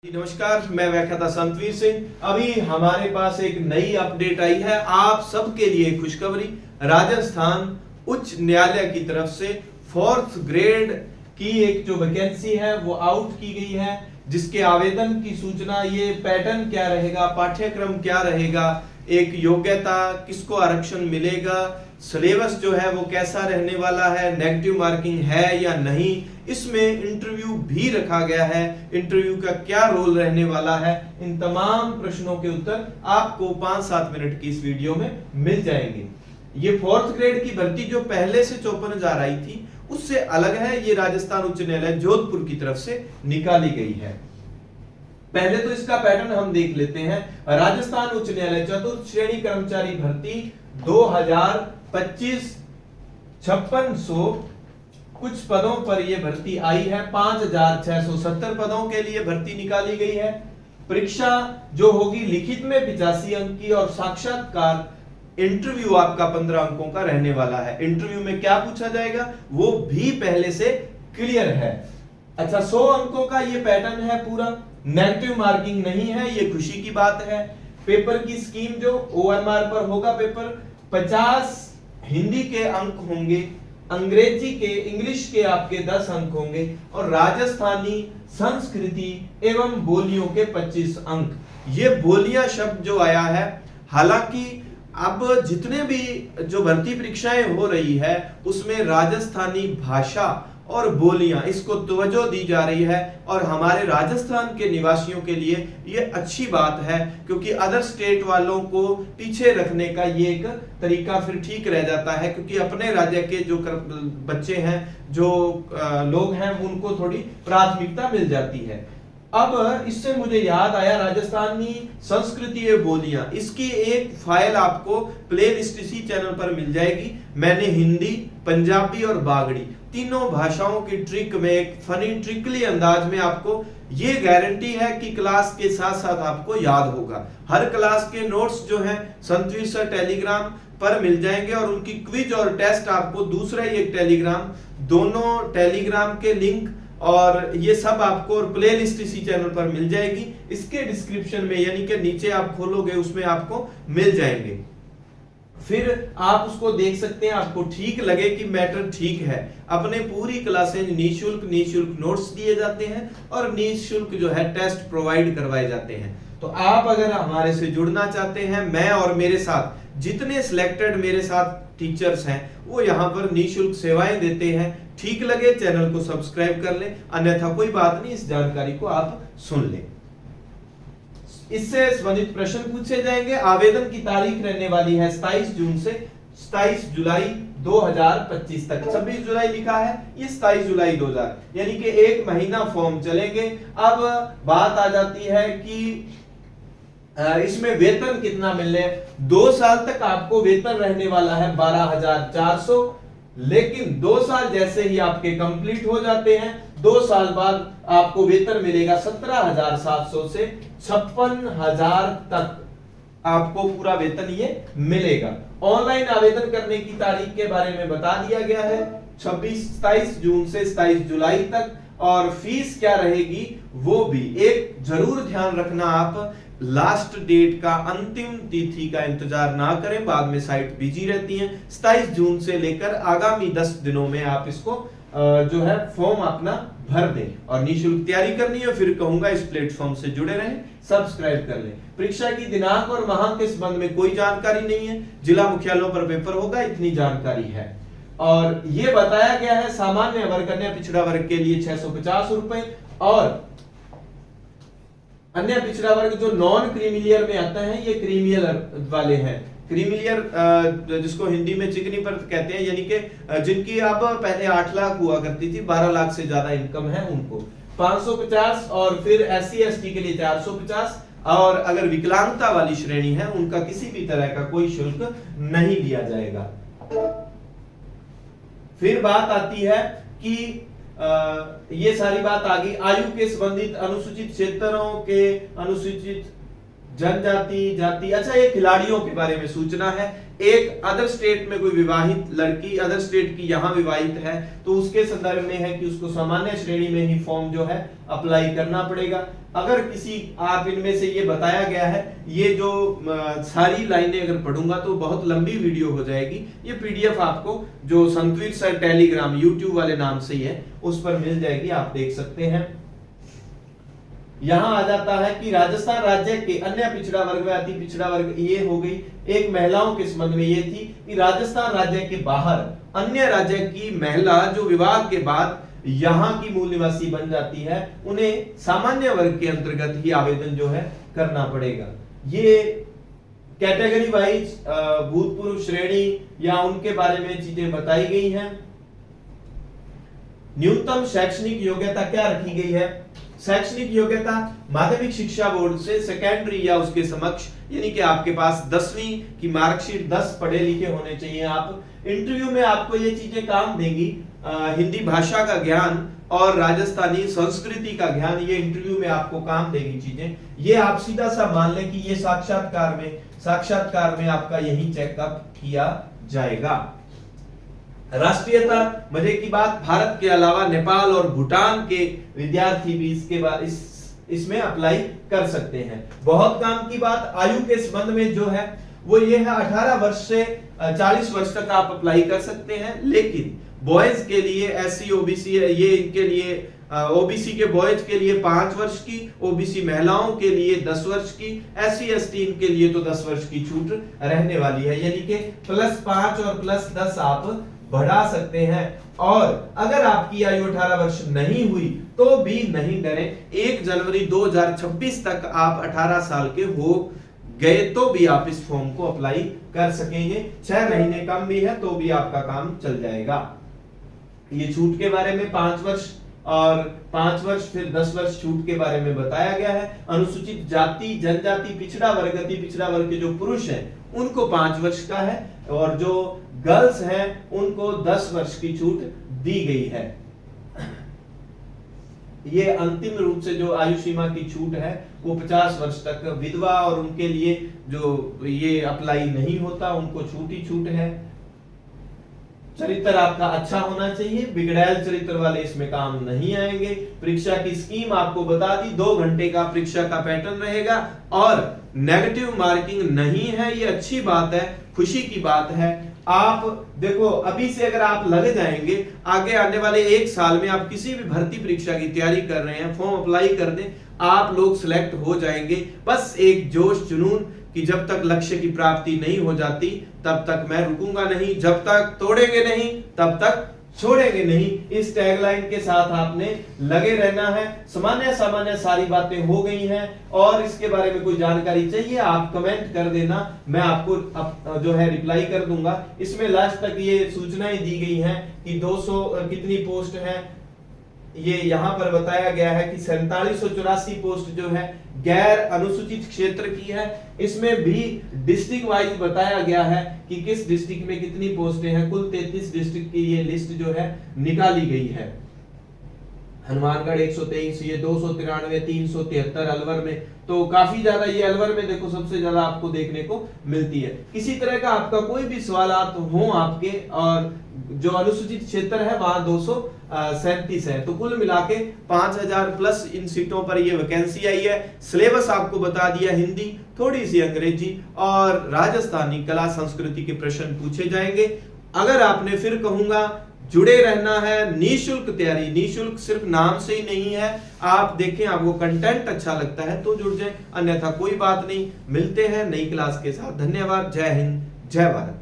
नमस्कार, मैं व्याख्याता संतवीर सिंह। अभी हमारे पास एक नई अपडेट आई है आप सबके लिए खुशखबरी। राजस्थान उच्च न्यायालय की तरफ से 4th ग्रेड की एक जो वैकेंसी है वो आउट की गई है, जिसके आवेदन की सूचना, ये पैटर्न क्या रहेगा, पाठ्यक्रम क्या रहेगा, एक योग्यता, किसको आरक्षण मिलेगा, सिलेबस जो है वो कैसा रहने वाला है, नेगेटिव मार्किंग है या नहीं, इसमें इंटरव्यू भी रखा गया है, इंटरव्यू का क्या रोल रहने वाला है, इन तमाम प्रश्नों के उत्तर आपको 5-7 मिनट की इस वीडियो में मिल जाएंगे। ये 4th ग्रेड की भर्ती जो पहले से 54,000 आई थी उससे अलग है। ये राजस्थान उच्च न्यायालय जोधपुर की तरफ से निकाली गई है। पहले तो इसका पैटर्न हम देख लेते हैं। राजस्थान उच्च न्यायालय चतुर्थ श्रेणी कर्मचारी भर्ती 2025 5600 कुछ पदों पर यह भर्ती आई है। 5670 पदों के लिए भर्ती निकाली गई है। परीक्षा जो होगी लिखित में 85 अंक की और साक्षात्कार इंटरव्यू आपका 15 अंकों का रहने वाला है। इंटरव्यू में क्या पूछा जाएगा वो भी पहले से क्लियर है। अच्छा, 100 अंकों का ये पैटर्न है पूरा, नेगेटिव मार्किंग नहीं है, ये खुशी की बात है। पेपर की स्कीम जो OMR पर होगा पेपर, 50 हिंदी के अंक होंगे, अंग्रेजी के, इंग्लिश के आपके 10 अंक होंगे और राजस्थानी संस्कृति एवं बोलियों के 25 अंक। ये बोलियां शब्द जो आया है, हालांकि अब जितने भी जो भर्ती परीक्षाएं हो रही है उसमें राजस्थानी भाषा और बोलियां, इसको तवज्जो दी जा रही है और हमारे राजस्थान के निवासियों के लिए ये अच्छी बात है, क्योंकि अदर स्टेट वालों को पीछे रखने का ये एक तरीका फिर ठीक रह जाता है, क्योंकि अपने राज्य के जो बच्चे हैं, जो लोग हैं, उनको थोड़ी प्राथमिकता मिल जाती है। अब इससे मुझे याद आया, राजस्थानी संस्कृति ये बोलियां, इसकी एक फाइल आपको प्लेलिस्ट इसी चैनल पर मिल जाएगी। मैंने हिंदी, पंजाबी और बागड़ी तीनों भाषाओं की ट्रिक में एक फनी ट्रिकली अंदाज में आपको ये गारंटी है कि क्लास के साथ साथ आपको याद होगा। हर क्लास के नोट्स जो हैं संतवीर सर टेलीग्राम पर मिल जाएंगे और उनकी क्विज और टेस्ट आपको दूसरा ही एक टेलीग्राम, दोनों टेलीग्राम के लिंक और ये सब आपको प्लेलिस्ट इसी चैनल पर मिल जाएगी। इसके डिस्क्रिप्शन में यानी कि नीचे आप खोलोगे उसमें आपको मिल जाएंगे, फिर आप उसको देख सकते हैं। आपको ठीक लगे कि मैटर ठीक है, अपने पूरी क्लासें निःशुल्क नोट्स दिए जाते हैं और निःशुल्क जो है टेस्ट प्रोवाइड करवाए जाते हैं। तो आप अगर हमारे से जुड़ना चाहते हैं, मैं और मेरे साथ जितने सिलेक्टेड मेरे साथ टीचर्स हैं वो यहाँ पर निःशुल्क सेवाएं देते हैं। ठीक लगे चैनल को सब्सक्राइब कर लें, अन्यथा कोई बात नहीं, इस जानकारी को आप सुन लें। इससे संबंधित प्रश्न पूछे जाएंगे। आवेदन की तारीख रहने वाली है 27 जून से 27 जुलाई 2025 तक। 26 जुलाई लिखा है, ये 27 जुलाई 2000, यानी कि 1 महीना फॉर्म चलेंगे। अब बात आ जाती है कि इसमें वेतन कितना मिलने, 2 साल तक आपको वेतन रहने वाला है 12,400, लेकिन 2 साल जैसे ही आपके कंप्लीट हो जाते हैं, 2 साल बाद आपको वेतन मिलेगा 17,700 से 56,000 तक आपको पूरा वेतन ये मिलेगा। ऑनलाइन आवेदन करने की तारीख के बारे में बता दिया गया है, 27 जून से 27 जुलाई तक। और फीस क्या रहेगी वो भी एक जरूर ध्यान रखना, आप लास्ट डेट का, अंतिम तिथि का इंतजार ना करें, बाद में साइट बिजी रहती है। 27 जून से लेकर आगामी 10 दिनों में आप इसको जो है फॉर्म अपना भर दें और निःशुल्क तैयारी करनी है। फिर कहूंगा इस प्लेटफॉर्म से जुड़े रहें, सब्सक्राइब कर लें। परीक्षा की दिनांक और माह के संबंध में कोई जानकारी नहीं है, जिला मुख्यालयों पर पेपर होगा, इतनी जानकारी है। और ये बताया गया है सामान्य वर्ग, कन्या पिछड़ा वर्ग के लिए 650 रुपए और अन्य पिछड़ा वर्ग जो नॉन क्रीमिलियर में आता है, ये क्रीमिलियर वाले हैं। क्रीमिलियर जिसको हिंदी में चिकनी परत कहते हैं, यानी कि जिनकी अब पहले 8 लाख हुआ करती थी, 12 लाख से ज्यादा इनकम है उनको 550, और फिर SC ST के लिए 450, और अगर विकलांगता वाली श्रेणी है उनका किसी भी तरह का कोई शुल्क नहीं लिया जाएगा। फिर बात आती है कि ये सारी बात आ गई आयु के संबंधित, अनुसूचित क्षेत्रों के अनुसूचित जनजाति जाति। अच्छा, ये खिलाड़ियों के बारे में सूचना है। एक अदर स्टेट में कोई विवाहित लड़की अदर स्टेट की यहां विवाहित है तो उसके संदर्भ में है कि उसको सामान्य श्रेणी में ही फॉर्म जो है अप्लाई करना पड़ेगा। अगर किसी आप इनमें से ये बताया गया है, ये जो सारी लाइनें अगर पढ़ूंगा तो बहुत लंबी वीडियो हो जाएगी। ये पीडीएफ आपको जो संतवीर सर टेलीग्राम यूट्यूब वाले नाम से ही है उस पर मिल जाएगी, आप देख सकते हैं। यहां आ जाता है कि राजस्थान राज्य के अन्य पिछड़ा वर्ग व अति पिछड़ा वर्ग, ये हो गई। एक महिलाओं के संबंध में ये थी कि राजस्थान राज्य के बाहर अन्य राज्य की महिला जो विवाह के बाद यहां की मूल निवासी बन जाती है, उन्हें सामान्य वर्ग के अंतर्गत ही आवेदन जो है करना पड़ेगा। ये कैटेगरी वाइज भूतपूर्व श्रेणी या उनके बारे में चीजें बताई गई हैं। न्यूनतम शैक्षणिक योग्यता क्या रखी गई है? शैक्षणिक योग्यता माध्यमिक शिक्षा बोर्ड से सेकेंडरी या उसके समक्ष, यानी कि आपके पास 10वीं की मार्कशीट 10 पढ़े लिखे होने चाहिए आप। इंटरव्यू में आपको ये चीजें काम देंगी, हिंदी भाषा का ज्ञान और राजस्थानी संस्कृति का ज्ञान, ये इंटरव्यू में आपको काम देगी चीजें। ये आप सीधा सा मान लें कि ये साक्षात्कार में आपका यही चेकअप किया जाएगा। राष्ट्रीयता, मजे की बात, भारत के अलावा नेपाल और भूटान के विद्यार्थी भी इसके बाद इसमें अप्लाई कर सकते हैं। बहुत काम की बात, आयु के संबंध में जो है वो ये है 18 वर्ष से 40 वर्ष तक आप अप्लाई कर सकते हैं। लेकिन बॉयज के लिए एससी ओबीसी ये इनके लिए ओबीसी के बॉयज के लिए 5 वर्ष की, ओबीसी महिलाओं के लिए 10 वर्ष की, एससी एसटी इनके लिए तो 10 वर्ष की छूट रहने वाली है, यानी कि +5 और +10 आप बढ़ा सकते हैं। और अगर आपकी आयु 18 वर्ष नहीं हुई तो भी नहीं डरें, 1 जनवरी 2026 तक आप 18 साल के हो गए तो भी आप इस फॉर्म को अप्लाई कर सकेंगे। 6 महीने कम भी है तो भी आपका काम चल जाएगा। ये छूट के बारे में 5 वर्ष और 5 वर्ष फिर 10 वर्ष छूट के बारे में बताया गया है। अनुसूचित जाति जनजाति पिछड़ा वर्ग अति पिछड़ा वर्ग के जो पुरुष हैं उनको 5 वर्ष का है और जो गर्ल्स हैं उनको 10 वर्ष की छूट दी गई है। ये अंतिम रूप से जो आयु सीमा की छूट है वो 50 वर्ष तक। विधवा और उनके लिए जो ये अप्लाई नहीं होता उनको छूट ही छूट है। चरित्र आपका अच्छा होना चाहिए, बिगड़ैल चरित्र वाले इसमें काम नहीं आएंगे। परीक्षा की स्कीम आपको बता दी, 2 घंटे का परीक्षा का पैटर्न रहेगा और नेगेटिव मार्किंग नहीं है, ये अच्छी बात है, खुशी की बात है। आप देखो अभी से अगर आप लगे जाएंगे, आगे आने वाले 1 साल में आप किसी भी भर्ती परीक्षा की तैयारी कर रहे हैं, फॉर्म अप्लाई कर दें, आप लोग सिलेक्ट हो जाएंगे। बस एक जोश जुनून कि जब तक लक्ष्य की प्राप्ति नहीं हो जाती तब तक मैं रुकूंगा नहीं, जब तक तोड़ेंगे नहीं तब तक छोड़ेंगे नहीं, इस टैगलाइन के साथ आपने लगे रहना है। सामान्य सारी बातें हो गई हैं और इसके बारे में कोई जानकारी चाहिए आप कमेंट कर देना, मैं आपको जो है रिप्लाई कर दूंगा। इसमें लास्ट तक ये सूचनाएं दी गई हैं कि 200 कितनी पोस्ट है, ये यहां पर बताया गया है कि 4784 पोस्ट जो है गैर अनुसूचित क्षेत्र की है। इसमें भी डिस्ट्रिक्ट वाइज बताया गया है कि किस डिस्ट्रिक्ट में कितनी पोस्टें हैं। कुल 33 डिस्ट्रिक्ट की ये लिस्ट जो है निकाली गई है। हनुमानगढ़ 123, ये 293, 373 अलवर में, तो काफी ज्यादा ये अलवर में देखो सबसे ज्यादा आपको देखने को मिलती है। किसी तरह का आपका कोई भी सवालात हो आपके, और जो अनुसूचित क्षेत्र है वहां 237 है, तो कुल मिला के 5000 प्लस इन सीटों पर ये वैकेंसी आई है। सिलेबस आपको बता दिया, हिंदी, थोड़ी सी अंग्रेजी और राजस्थानी कला संस्कृति के प्रश्न पूछे जाएंगे। अगर आपने फिर कहूंगा जुड़े रहना है, निःशुल्क तैयारी, निःशुल्क सिर्फ नाम से ही नहीं है, आप देखें आपको कंटेंट अच्छा लगता है तो जुड़ जाए, अन्यथा कोई बात नहीं। मिलते हैं नई क्लास के साथ। धन्यवाद। जय हिंद, जय भारत।